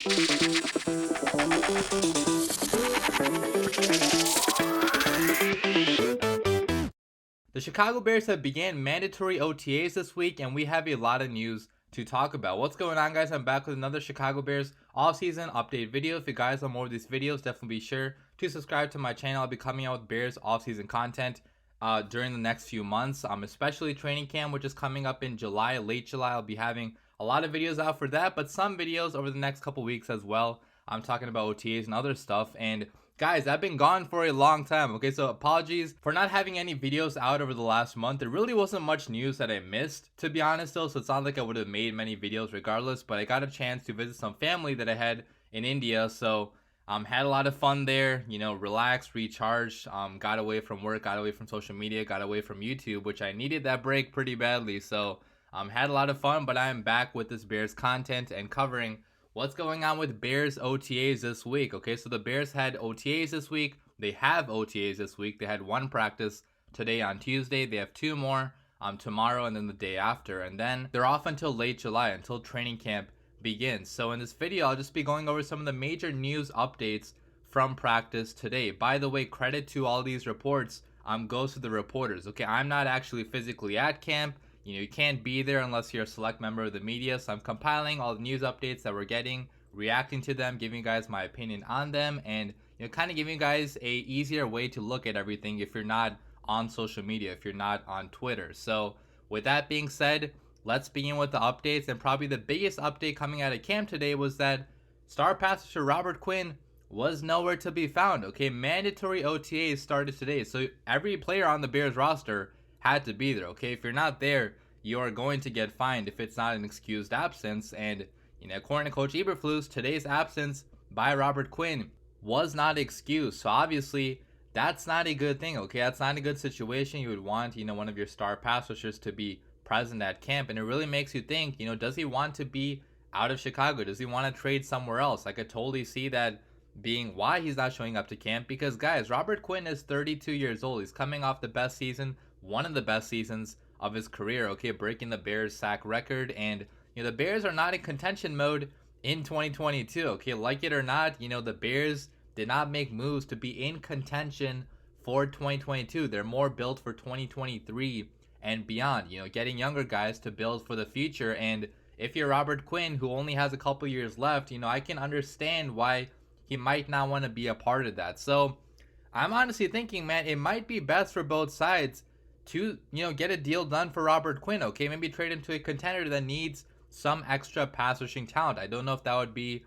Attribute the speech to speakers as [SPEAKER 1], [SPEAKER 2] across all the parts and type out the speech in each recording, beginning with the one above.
[SPEAKER 1] The Chicago Bears have began mandatory OTAs this week, and we have a lot of news to talk about. What's going on, guys? I'm back with another Chicago Bears offseason update video. If you guys want more of these videos, definitely be sure to subscribe to my channel. I'll be coming out with Bears offseason content during the next few months, especially training camp, which is coming up in July, late July. I'll be having a lot of videos out for that, but some videos over the next couple weeks as well. I'm talking about OTAs and other stuff. And guys, I've been gone for a long time, okay? So apologies for not having any videos out over the last month. There really wasn't much news that I missed, to be honest, though. So it's not like I would have made many videos regardless, but I got a chance to visit some family that I had in India. So had a lot of fun there, you know, relaxed, recharged, got away from work, got away from social media, got away from YouTube, which I needed that break pretty badly. So had a lot of fun, but I am back with this Bears content and covering what's going on with Bears OTAs this week. Okay, so the Bears had OTAs this week. They have OTAs this week. They had one practice today on Tuesday. They have two more tomorrow and then the day after. And then they're off until late July, until training camp begins. So in this video, I'll just be going over some of the major news updates from practice today. By the way, credit to all these reports goes to the reporters. Okay, I'm not actually physically at camp. You know, you can't be there unless you're a select member of the media. So I'm compiling all the news updates that we're getting, reacting to them, giving you guys my opinion on them, and kind of giving you guys a easier way to look at everything if you're not on social media, if you're not on Twitter. So with that being said, let's begin with the updates. And probably the biggest update coming out of camp today was that star passer Robert Quinn was nowhere to be found. Okay, mandatory OTAs started today, so every player on the Bears roster had to be there. Okay, if you're not there, you are going to get fined if it's not an excused absence. And according to Coach Eberflus, today's absence by Robert Quinn was not excused. So obviously that's not a good thing. Okay, that's not a good situation. You would want one of your star pass rushers to be present at camp, and it really makes you think, does he want to be out of Chicago? Does he want to trade somewhere else? I could totally see that being why he's not showing up to camp, because guys, Robert Quinn is 32 years old. He's coming off the best season, one of the best seasons of his career, okay, breaking the Bears sack record. And the Bears are not in contention mode in 2022, okay, like it or not. The Bears did not make moves to be in contention for 2022. They're more built for 2023 and beyond, getting younger guys to build for the future. And if you're Robert Quinn, who only has a couple years left, I can understand why he might not want to be a part of that. So I'm honestly thinking, man, it might be best for both sides to get a deal done for Robert Quinn. Okay, maybe trade him to a contender that needs some extra pass rushing talent. I don't know if that would be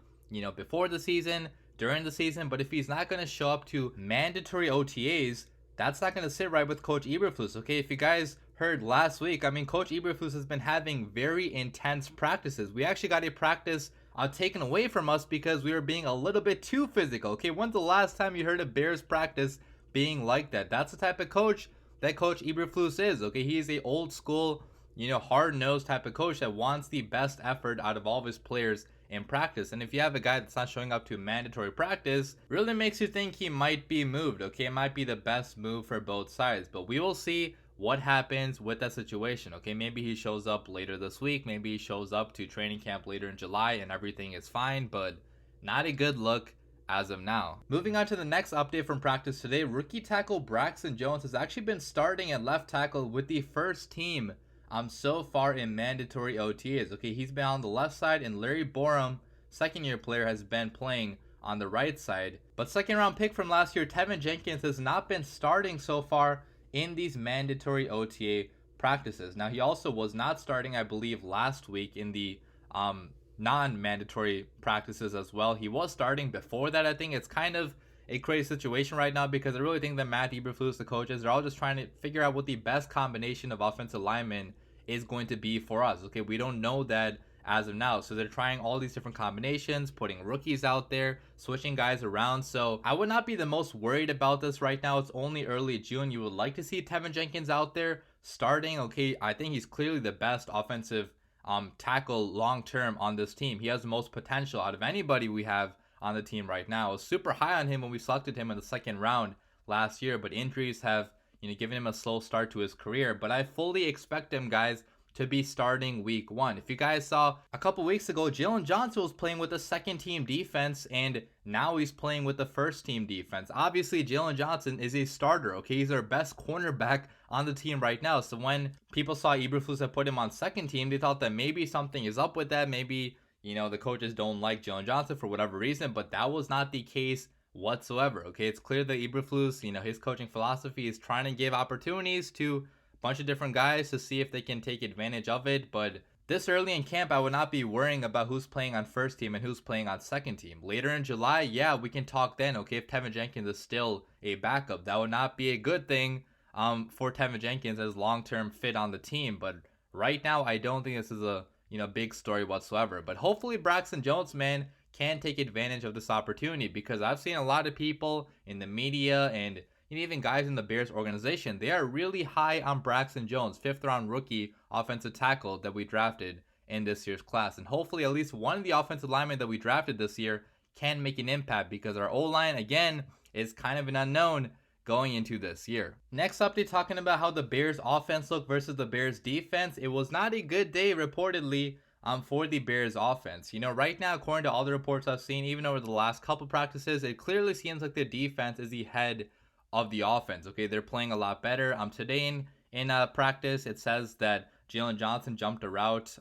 [SPEAKER 1] before the season, during the season, but if he's not going to show up to mandatory OTAs, that's not going to sit right with Coach Eberflus. Okay, if you guys heard last week, I mean, Coach Eberflus has been having very intense practices. We actually got a practice taken away from us because we were being a little bit too physical. Okay, when's the last time you heard a Bears practice being like that? That's the type of coach that Coach Eberflus is. Okay, he's a old school, hard-nosed type of coach that wants the best effort out of all of his players in practice. And if you have a guy that's not showing up to mandatory practice, really makes you think he might be moved. Okay, it might be the best move for both sides, but we will see what happens with that situation. Okay, maybe he shows up later this week, maybe he shows up to training camp later in July and everything is fine, but not a good look as of now. Moving on to the next update from practice today, rookie tackle Braxton Jones has actually been starting at left tackle with the first team so far in mandatory OTAs. Okay, he's been on the left side, and Larry Borum, second year player, has been playing on the right side. But second round pick from last year, Tevin Jenkins, has not been starting so far in these mandatory OTA practices. Now, he also was not starting, I believe, last week in the non-mandatory practices as well. He was starting before that. I think it's kind of a crazy situation right now because I really think that Matt Eberflus, the coaches, they're all just trying to figure out what the best combination of offensive linemen is going to be for us. Okay, we don't know that as of now, so they're trying all these different combinations, putting rookies out there, switching guys around. So I would not be the most worried about this right now. It's only early June. You would like to see Tevin Jenkins out there starting. Okay, I think he's clearly the best offensive tackle long term on this team. He has the most potential out of anybody we have on the team right now. I was super high on him when we selected him in the second round last year, but injuries have given him a slow start to his career. But I fully expect him, guys, to be starting week 1. If you guys saw a couple weeks ago, Jalen Johnson was playing with the second team defense, and now he's playing with the first team defense. Obviously, Jalen Johnson is a starter, okay? He's our best cornerback on the team right now. So when people saw Eberflus have put him on second team, they thought that maybe something is up with that. Maybe, the coaches don't like Jalen Johnson for whatever reason, but that was not the case whatsoever, okay? It's clear that Eberflus, his coaching philosophy is trying to give opportunities to bunch of different guys to see if they can take advantage of it. But this early in camp, I would not be worrying about who's playing on first team and who's playing on second team. Later in July, yeah, we can talk then, okay? If Tevin Jenkins is still a backup, that would not be a good thing for Tevin Jenkins as long-term fit on the team. But right now, I don't think this is a big story whatsoever. But hopefully Braxton Jones, man, can take advantage of this opportunity, because I've seen a lot of people in the media and even guys in the Bears organization, they are really high on Braxton Jones, 5th round rookie offensive tackle that we drafted in this year's class. And hopefully at least one of the offensive linemen that we drafted this year can make an impact, because our O-line, again, is kind of an unknown going into this year. Next update, talking about how the Bears offense looked versus the Bears defense. It was not a good day reportedly for the Bears offense. Right now, according to all the reports I've seen, even over the last couple practices, it clearly seems like the defense is the head of the offense. Okay, they're playing a lot better. Today in practice, it says that Jalen Johnson jumped a route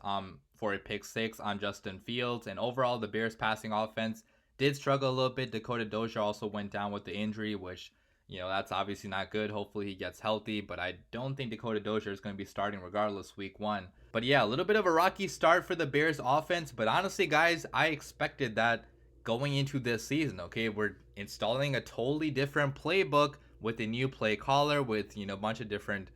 [SPEAKER 1] for a pick 6 on Justin Fields, and overall the Bears passing offense did struggle a little bit. Dakota Dozier also went down with the injury, which that's obviously not good. Hopefully he gets healthy, but I don't think Dakota Dozier is going to be starting regardless week 1. But yeah, a little bit of a rocky start for the Bears offense, but honestly guys, I expected that going into this season. Okay, we're installing a totally different playbook with a new play caller, with a bunch of different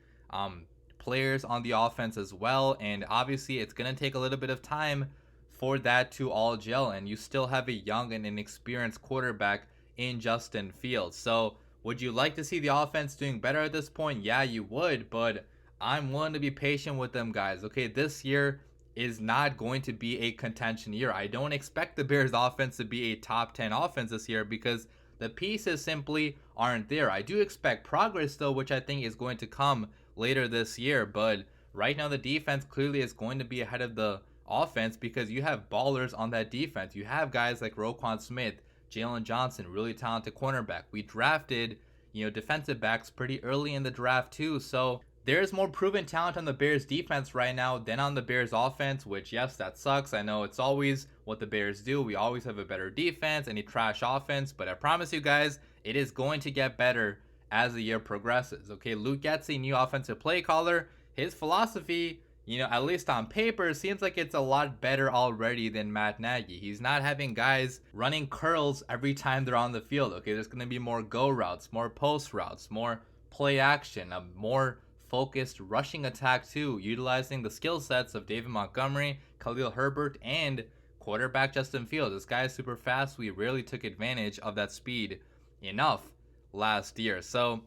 [SPEAKER 1] players on the offense as well, and obviously it's going to take a little bit of time for that to all gel, and you still have a young and inexperienced quarterback in Justin Fields. So would you like to see the offense doing better at this point? Yeah, you would, but I'm willing to be patient with them, guys. Okay, this year is not going to be a contention year. I don't expect the Bears offense to be a top 10 offense this year, because the pieces simply aren't there. I do expect progress though, which I think is going to come later this year, but right now the defense clearly is going to be ahead of the offense, because you have ballers on that defense. You have guys like Roquan Smith, Jalen Johnson, really talented cornerback. We drafted, defensive backs pretty early in the draft too, so there's more proven talent on the Bears defense right now than on the Bears offense, which, yes, that sucks. I know it's always what the Bears do. We always have a better defense and a trash offense, but I promise you guys, it is going to get better as the year progresses. Okay, Luke Getsy, new offensive play caller, his philosophy, at least on paper, seems like it's a lot better already than Matt Nagy. He's not having guys running curls every time they're on the field. Okay, there's going to be more go routes, more post routes, more play action, a more focused rushing attack too, utilizing the skill sets of David Montgomery, Khalil Herbert, and quarterback Justin Fields. This guy is super fast. We rarely took advantage of that speed enough last year. So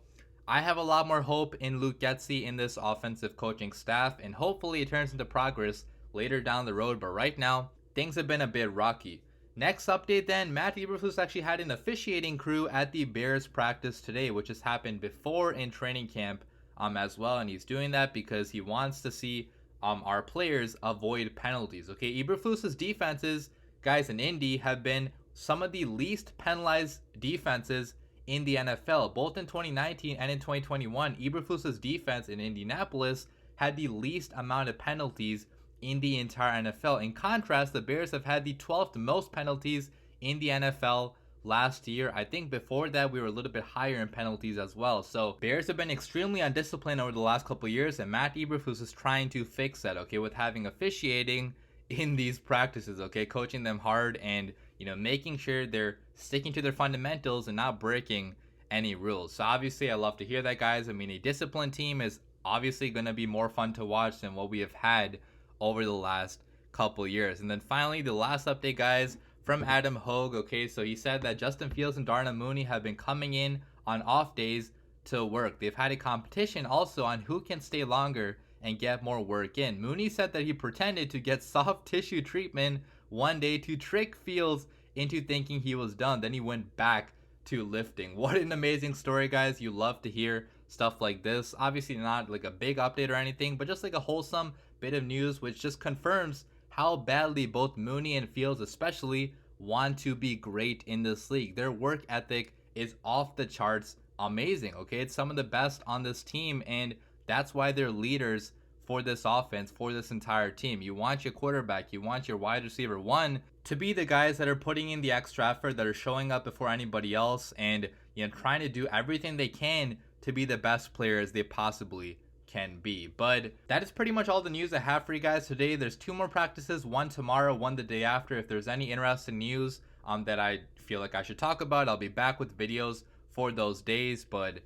[SPEAKER 1] I have a lot more hope in Luke Getsy in this offensive coaching staff, and hopefully it turns into progress later down the road. But right now, things have been a bit rocky. Next update then, Matt Eberflus actually had an officiating crew at the Bears practice today, which has happened before in training camp as well, and he's doing that because he wants to see our players avoid penalties. Okay, Eberflus's defenses, guys, in Indy have been some of the least penalized defenses in the NFL. Both in 2019 and in 2021, Eberflus's defense in Indianapolis had the least amount of penalties in the entire NFL. In contrast, the Bears have had the 12th most penalties in the NFL last year. I think before that we were a little bit higher in penalties as well. So Bears have been extremely undisciplined over the last couple of years, and Matt Eberflus is trying to fix that, okay, with having officiating in these practices, okay, coaching them hard and making sure they're sticking to their fundamentals and not breaking any rules. So obviously I love to hear that, guys. I mean, a disciplined team is obviously going to be more fun to watch than what we have had over the last couple years. And then finally, the last update, guys, from Adam Hogue. Okay, so he said that Justin Fields and Darnell Mooney have been coming in on off days to work. They've had a competition also on who can stay longer and get more work in. Mooney said that he pretended to get soft tissue treatment one day to trick Fields into thinking he was done. Then he went back to lifting. What an amazing story, guys. You love to hear stuff like this. Obviously not like a big update or anything, but just like a wholesome bit of news which just confirms how badly both Mooney and Fields especially want to be great in this league. Their work ethic is off the charts amazing, okay? It's some of the best on this team, and that's why they're leaders for this offense, for this entire team. You want your quarterback, you want your wide receiver one to be the guys that are putting in the extra effort, that are showing up before anybody else, and trying to do everything they can to be the best players they possibly can be. But that is pretty much all the news I have for you guys today. There's 2 more practices, one tomorrow, one the day after. If there's any interesting news that I feel like I should talk about, I'll be back with videos for those days. But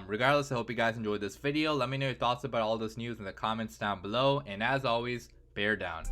[SPEAKER 1] regardless, I hope you guys enjoyed this video. Let me know your thoughts about all this news in the comments down below, and as always, bear down.